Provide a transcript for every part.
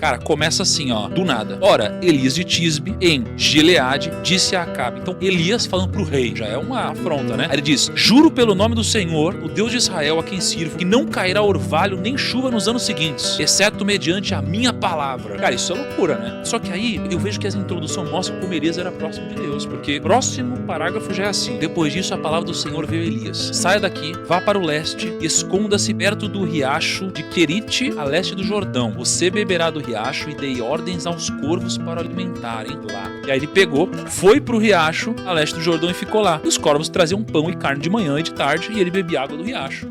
Cara, começa assim, ó, do nada. Ora, Elias de Tisbe, em Gileade, disse a Acabe. Então, Elias falando pro rei, já é uma afronta, né? Aí ele diz, juro pelo nome do Senhor, o Deus de Israel a quem sirvo, que não cairá orvalho nem chuva nos anos seguintes, exceto mediante a minha palavra. Cara, isso é loucura, né? Só que aí, eu vejo que essa introdução mostra como Elias era próximo de Deus, porque próximo parágrafo já é assim. Depois disso, a palavra do Senhor veio a Elias. Saia daqui, vá para o leste e esconda-se perto do riacho de Querite, a leste do Jordão. Você beberá do riacho e dei ordens aos corvos para alimentarem lá. E aí ele pegou, foi pro riacho, a leste do Jordão e ficou lá. E os corvos traziam pão e carne de manhã e de tarde e ele bebia água do riacho.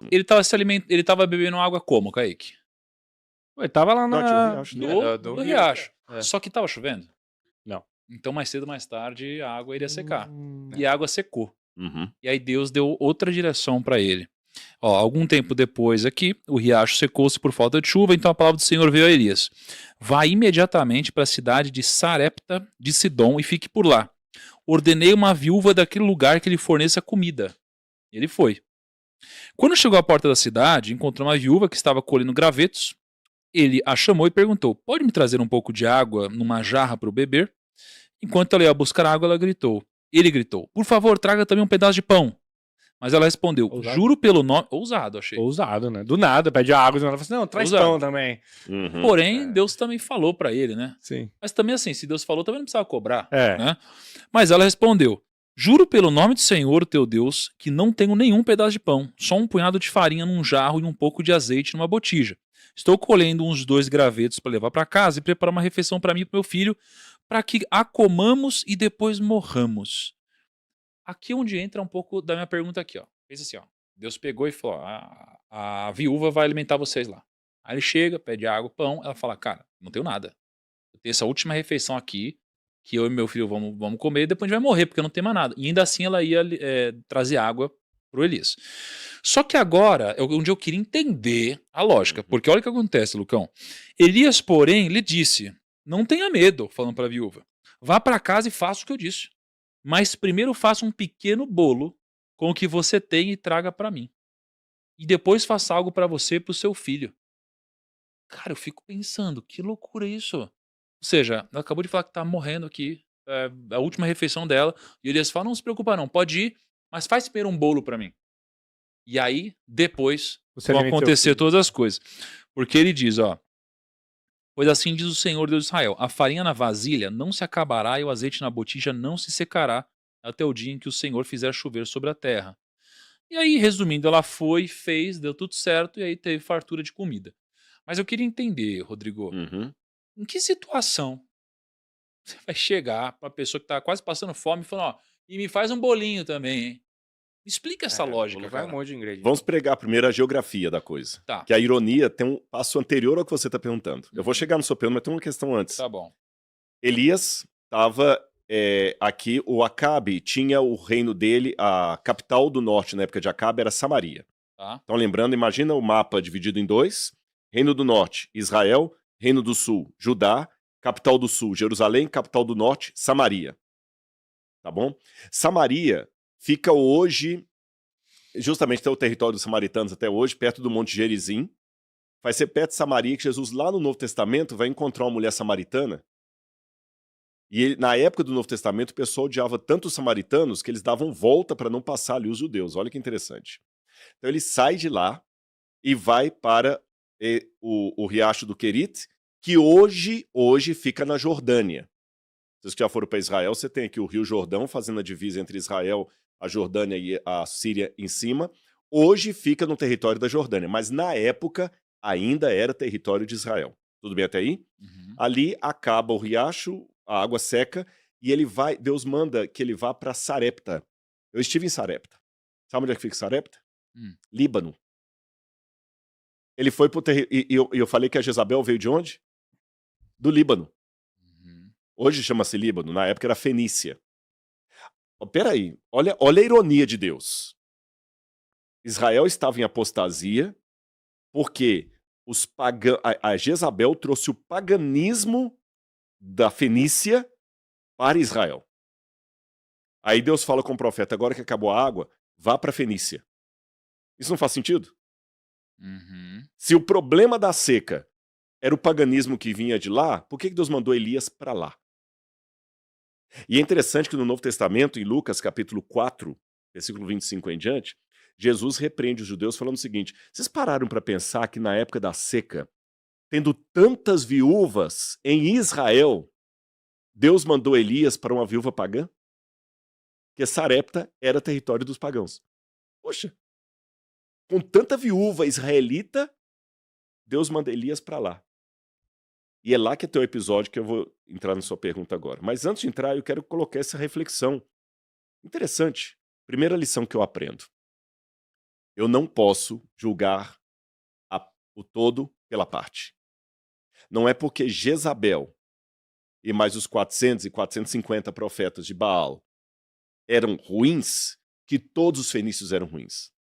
Ele tava bebendo água como, Kaique? Ele tava lá no riacho. É. Só que tava chovendo? Não. Então mais cedo ou mais tarde a água iria secar. E a água secou. Uhum. E aí Deus deu outra direção para ele. Ó, algum tempo depois aqui, o riacho secou-se por falta de chuva, então a palavra do Senhor veio a Elias. Vá imediatamente para a cidade de Sarepta de Sidom e fique por lá. Ordenei uma viúva daquele lugar que lhe forneça comida. Ele foi. Quando chegou à porta da cidade, encontrou uma viúva que estava colhendo gravetos. Ele a chamou e perguntou, pode me trazer um pouco de água numa jarra para o beber? Enquanto ela ia buscar água, ele gritou, por favor, traga também um pedaço de pão. Mas ela respondeu, Ousado. juro pelo nome... Ousado, achei. Ousado, né? Do nada, pede água e ela fala assim, não, traz Ousado. pão também. Uhum. Porém, Deus também falou pra ele, né? Sim. Mas também assim, se Deus falou, também não precisava cobrar. É. Né? Mas ela respondeu, juro pelo nome do Senhor, teu Deus, que não tenho nenhum pedaço de pão, só um punhado de farinha num jarro e um pouco de azeite numa botija. Estou colhendo uns 2 gravetos para levar para casa e preparar uma refeição para mim e para meu filho, para que a comamos e depois morramos. Aqui é onde entra um pouco da minha pergunta aqui, ó. Pensa assim, ó. Deus pegou e falou, a viúva vai alimentar vocês lá. Aí ele chega, pede água, pão, ela fala, cara, não tenho nada. Eu tenho essa última refeição aqui, que eu e meu filho vamos comer, e depois a gente vai morrer, porque não tem mais nada. E ainda assim ela ia trazer água pro Elias. Só que agora, onde eu queria entender a lógica, porque olha o que acontece, Lucão. Elias, porém, lhe disse, não tenha medo, falando para a viúva, vá para casa e faça o que eu disse. Mas primeiro faça um pequeno bolo com o que você tem e traga para mim. E depois faça algo para você e pro seu filho. Cara, eu fico pensando, que loucura isso. Ou seja, ela acabou de falar que tá morrendo aqui, a última refeição dela, e Elias fala, não se preocupa não, pode ir, mas faz primeiro um bolo para mim. E aí, depois, Você vão alimenta seu acontecer filho. todas as coisas. Porque ele diz, ó, pois assim diz o Senhor Deus de Israel, a farinha na vasilha não se acabará e o azeite na botija não se secará até o dia em que o Senhor fizer chover sobre a terra. E aí, resumindo, ela foi, fez, deu tudo certo e aí teve fartura de comida. Mas eu queria entender, Rodrigo, Uhum. em que situação você vai chegar pra pessoa que tá quase passando fome e falando, ó, e me faz um bolinho também, hein? Me explica essa lógica, Vai um cara. monte de ingrediente. Vamos pregar primeiro a geografia da coisa. Tá. Que a ironia tem um passo anterior ao que você está perguntando. Eu vou chegar no seu pergunta, mas tem uma questão antes. Tá bom. Elias estava aqui, o Acabe tinha o reino dele, a capital do norte na época de Acabe era Samaria. Tá. Então lembrando, imagina o mapa dividido em 2. Reino do norte, Israel. Reino do sul, Judá. Capital do sul, Jerusalém. Capital do norte, Samaria. Tá bom? Samaria fica hoje, justamente tem o território dos samaritanos até hoje, perto do Monte Gerizim. Vai ser perto de Samaria que Jesus, lá no Novo Testamento, vai encontrar uma mulher samaritana. E ele, na época do Novo Testamento, o pessoal odiava tanto os samaritanos que eles davam volta para não passar ali os judeus. Olha que interessante. Então ele sai de lá e vai para o riacho do Querite, que hoje fica na Jordânia. Vocês que já foram para Israel, você tem aqui o Rio Jordão, fazendo a divisa entre Israel, a Jordânia e a Síria em cima. Hoje fica no território da Jordânia, mas na época ainda era território de Israel. Tudo bem até aí? Uhum. Ali acaba o riacho, a água seca, e Deus manda que ele vá para Sarepta. Eu estive em Sarepta. Sabe onde é que fica Sarepta? Líbano. Ele foi pro território. E eu falei que a Jezabel veio de onde? Do Líbano. Hoje chama-se Líbano, na época era Fenícia. Peraí, olha a ironia de Deus. Israel estava em apostasia porque a Jezabel trouxe o paganismo da Fenícia para Israel. Aí Deus fala com o profeta, agora que acabou a água, vá para a Fenícia. Isso não faz sentido? Uhum. Se o problema da seca era o paganismo que vinha de lá, por que Deus mandou Elias para lá? E é interessante que no Novo Testamento, em Lucas capítulo 4, versículo 25 em diante, Jesus repreende os judeus falando o seguinte: vocês pararam para pensar que na época da seca, tendo tantas viúvas em Israel, Deus mandou Elias para uma viúva pagã? Porque Sarepta era território dos pagãos. Poxa, com tanta viúva israelita, Deus manda Elias para lá. E é lá que tem o episódio que eu vou entrar na sua pergunta agora. Mas antes de entrar, eu quero colocar essa reflexão. Interessante. Primeira lição que eu aprendo. Eu não posso julgar o todo pela parte. Não é porque Jezabel e mais os 400 e 450 profetas de Baal eram ruins que todos os fenícios eram ruins.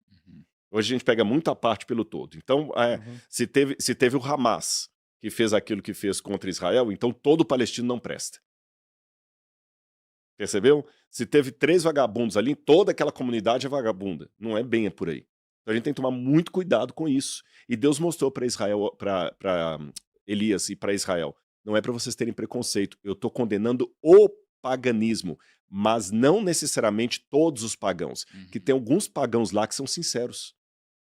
Uhum. Hoje a gente pega muito a parte pelo todo. Então, Uhum. se teve o Hamas que fez aquilo que fez contra Israel, então todo o palestino não presta. Percebeu? Se teve 3 vagabundos ali, toda aquela comunidade é vagabunda. Não é bem por aí. Então a gente tem que tomar muito cuidado com isso. E Deus mostrou para Israel, para Elias e para Israel, não é para vocês terem preconceito. Eu estou condenando o paganismo, mas não necessariamente todos os pagãos. Que tem alguns pagãos lá que são sinceros.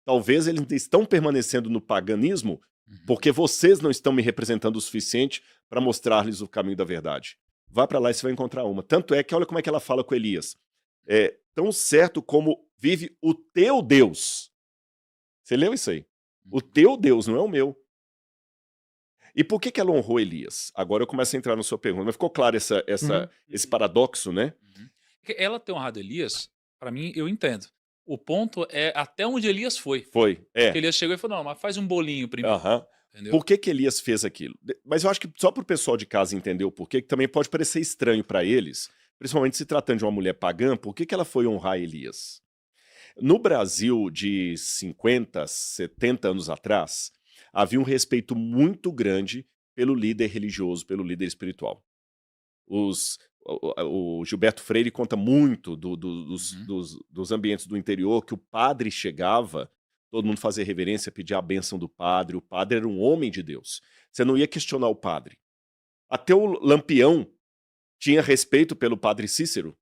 Talvez eles estão permanecendo no paganismo porque vocês não estão me representando o suficiente para mostrar-lhes o caminho da verdade. Vá para lá e você vai encontrar uma. Tanto é que olha como é que ela fala com Elias. É tão certo como vive o teu Deus. Você leu isso aí? O teu Deus, não é o meu. E por que ela honrou Elias? Agora eu começo a entrar na sua pergunta. Mas ficou claro esse paradoxo, né? Uhum. Ela ter honrado Elias, para mim, eu entendo. O ponto é até onde Elias foi. Foi. Porque Elias chegou e falou: não, mas faz um bolinho primeiro. Aham. Entendeu? Por que Elias fez aquilo? Mas eu acho que só para o pessoal de casa entender o porquê, que também pode parecer estranho para eles, principalmente se tratando de uma mulher pagã, por que ela foi honrar Elias? No Brasil de 50, 70 anos atrás, havia um respeito muito grande pelo líder religioso, pelo líder espiritual. O Gilberto Freire conta muito dos ambientes do interior, que o padre chegava, todo mundo fazia reverência, pedia a bênção do padre, o padre era um homem de Deus. Você não ia questionar o padre. Até o Lampião tinha respeito pelo padre Cícero.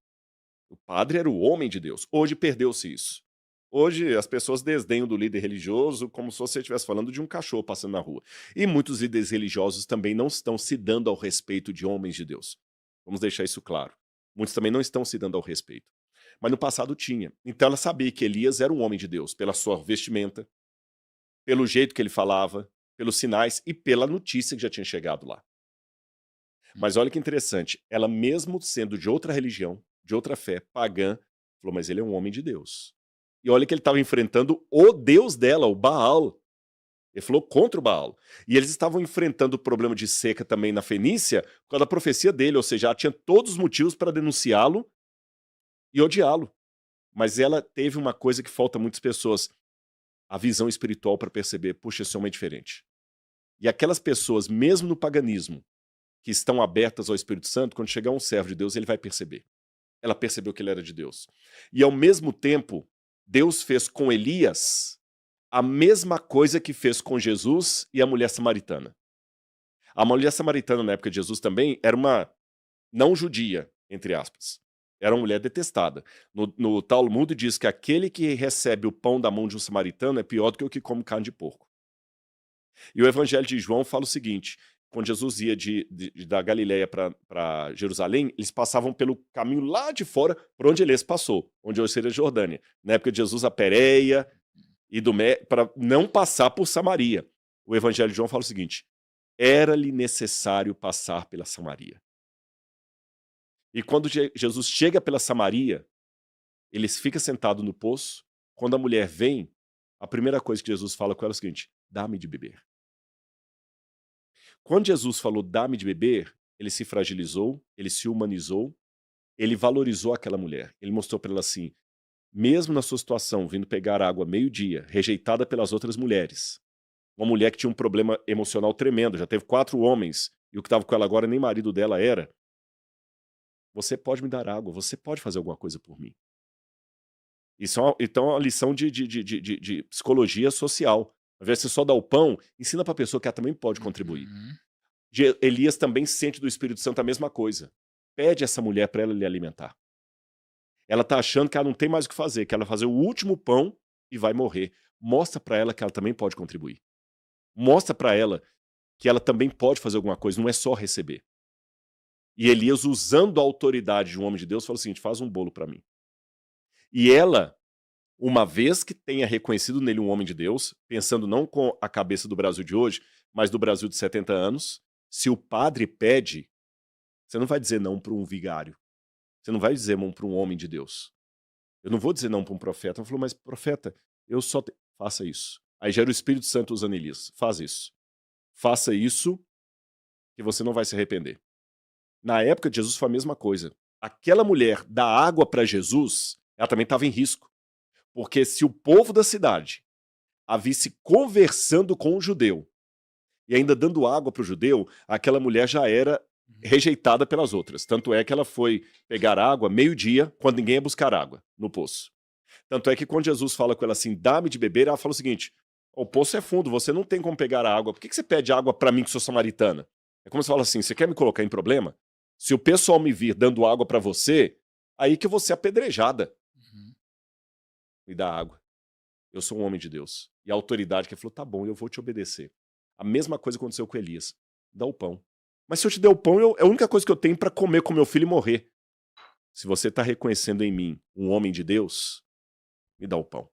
O padre era o homem de Deus. Hoje perdeu-se isso. Hoje as pessoas desdenham do líder religioso como se você estivesse falando de um cachorro passando na rua. E muitos líderes religiosos também não estão se dando ao respeito de homens de Deus. Vamos deixar isso claro. Muitos também não estão se dando ao respeito. Mas no passado tinha. Então ela sabia que Elias era um homem de Deus, pela sua vestimenta, pelo jeito que ele falava, pelos sinais e pela notícia que já tinha chegado lá. Mas olha que interessante, ela mesmo sendo de outra religião, de outra fé, pagã, falou, mas ele é um homem de Deus. E olha que ele estava enfrentando o Deus dela, o Baal. Ele falou contra o Baal. E eles estavam enfrentando o problema de seca também na Fenícia por causa da profecia dele, ou seja, ela tinha todos os motivos para denunciá-lo e odiá-lo. Mas ela teve uma coisa que falta a muitas pessoas, a visão espiritual para perceber, puxa, esse homem é diferente. E aquelas pessoas, mesmo no paganismo, que estão abertas ao Espírito Santo, quando chegar um servo de Deus, ele vai perceber. Ela percebeu que ele era de Deus. E ao mesmo tempo, Deus fez com Elias a mesma coisa que fez com Jesus e a mulher samaritana. A mulher samaritana, na época de Jesus, também era uma não judia, entre aspas. Era uma mulher detestada. No Talmud diz que aquele que recebe o pão da mão de um samaritano é pior do que o que come carne de porco. E o Evangelho de João fala o seguinte, quando Jesus ia da Galileia para Jerusalém, eles passavam pelo caminho lá de fora, por onde Elias passou, onde hoje seria a Jordânia. Na época de Jesus, a Pérea, para não passar por Samaria. O Evangelho de João fala o seguinte, era-lhe necessário passar pela Samaria. E quando Jesus chega pela Samaria, ele fica sentado no poço, quando a mulher vem, a primeira coisa que Jesus fala com ela é o seguinte, dá-me de beber. Quando Jesus falou dá-me de beber, ele se fragilizou, ele se humanizou, ele valorizou aquela mulher. Ele mostrou para ela assim, mesmo na sua situação, vindo pegar água meio-dia, rejeitada pelas outras mulheres, uma mulher que tinha um problema emocional tremendo, já teve 4 homens, e o que estava com ela agora nem marido dela era, você pode me dar água, você pode fazer alguma coisa por mim. Isso é então é uma lição de psicologia social. Ao invés de você só dar o pão, ensina para a pessoa que ela também pode contribuir. Uhum. Elias também sente do Espírito Santo a mesma coisa. Pede essa mulher para ela lhe alimentar. Ela tá achando que ela não tem mais o que fazer, que ela vai fazer o último pão e vai morrer. Mostra para ela que ela também pode contribuir. Mostra para ela que ela também pode fazer alguma coisa, não é só receber. E Elias, usando a autoridade de um homem de Deus, falou o seguinte: faz um bolo para mim. E ela, uma vez que tenha reconhecido nele um homem de Deus, pensando não com a cabeça do Brasil de hoje, mas do Brasil de 70 anos, se o padre pede, você não vai dizer não para um vigário. Você não vai dizer não para um homem de Deus. Eu não vou dizer não para um profeta. Ela falou, mas profeta, eu só... Faça isso. Aí gera o Espírito Santo usando Elias. Faz isso. Faça isso que você não vai se arrepender. Na época de Jesus foi a mesma coisa. Aquela mulher dar água para Jesus, ela também estava em risco. Porque se o povo da cidade a visse conversando com o judeu e ainda dando água para o judeu, aquela mulher já era rejeitada pelas outras. Tanto é que ela foi pegar água meio-dia, quando ninguém ia buscar água no poço. Tanto é que quando Jesus fala com ela assim, dá-me de beber, ela fala o seguinte, o poço é fundo, você não tem como pegar a água, por que você pede água para mim que sou samaritana? É como se fala assim, você quer me colocar em problema? Se o pessoal me vir dando água para você, aí que eu vou ser apedrejada. Me dá água. Eu sou um homem de Deus. E a autoridade que falou, tá bom, eu vou te obedecer. A mesma coisa aconteceu com Elias. Dá o pão. Mas se eu te der o pão, é a única coisa que eu tenho para comer com meu filho e morrer. Se você está reconhecendo em mim um homem de Deus, me dá o pão.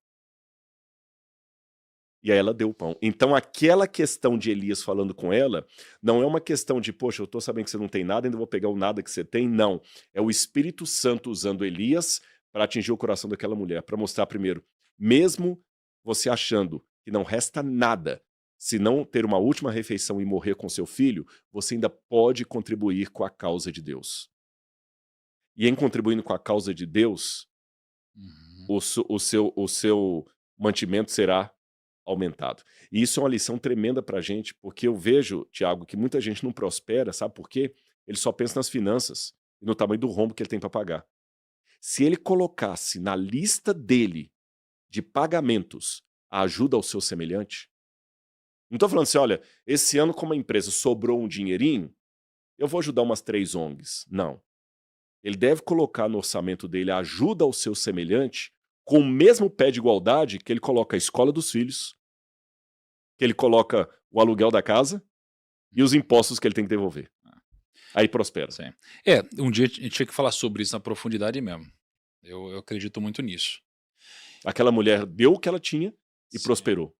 E aí ela deu o pão. Então aquela questão de Elias falando com ela, não é uma questão de, poxa, eu tô sabendo que você não tem nada, ainda vou pegar o nada que você tem. Não. É o Espírito Santo usando Elias para atingir o coração daquela mulher, para mostrar primeiro, mesmo você achando que não resta nada, se não ter uma última refeição e morrer com seu filho, você ainda pode contribuir com a causa de Deus. E em contribuindo com a causa de Deus, o seu mantimento será aumentado. E isso é uma lição tremenda pra gente, porque eu vejo, Tiago, que muita gente não prospera, sabe por quê? Ele só pensa nas finanças e no tamanho do rombo que ele tem para pagar. Se ele colocasse na lista dele de pagamentos a ajuda ao seu semelhante, não estou falando assim, olha, esse ano como a empresa sobrou um dinheirinho, eu vou ajudar umas 3 ONGs. Não. Ele deve colocar no orçamento dele a ajuda ao seu semelhante com o mesmo pé de igualdade que ele coloca a escola dos filhos, que ele coloca o aluguel da casa e os impostos que ele tem que devolver. Aí prospera. Sim. Um dia a gente tinha que falar sobre isso na profundidade mesmo. Eu acredito muito nisso. Aquela mulher deu o que ela tinha e Sim. prosperou.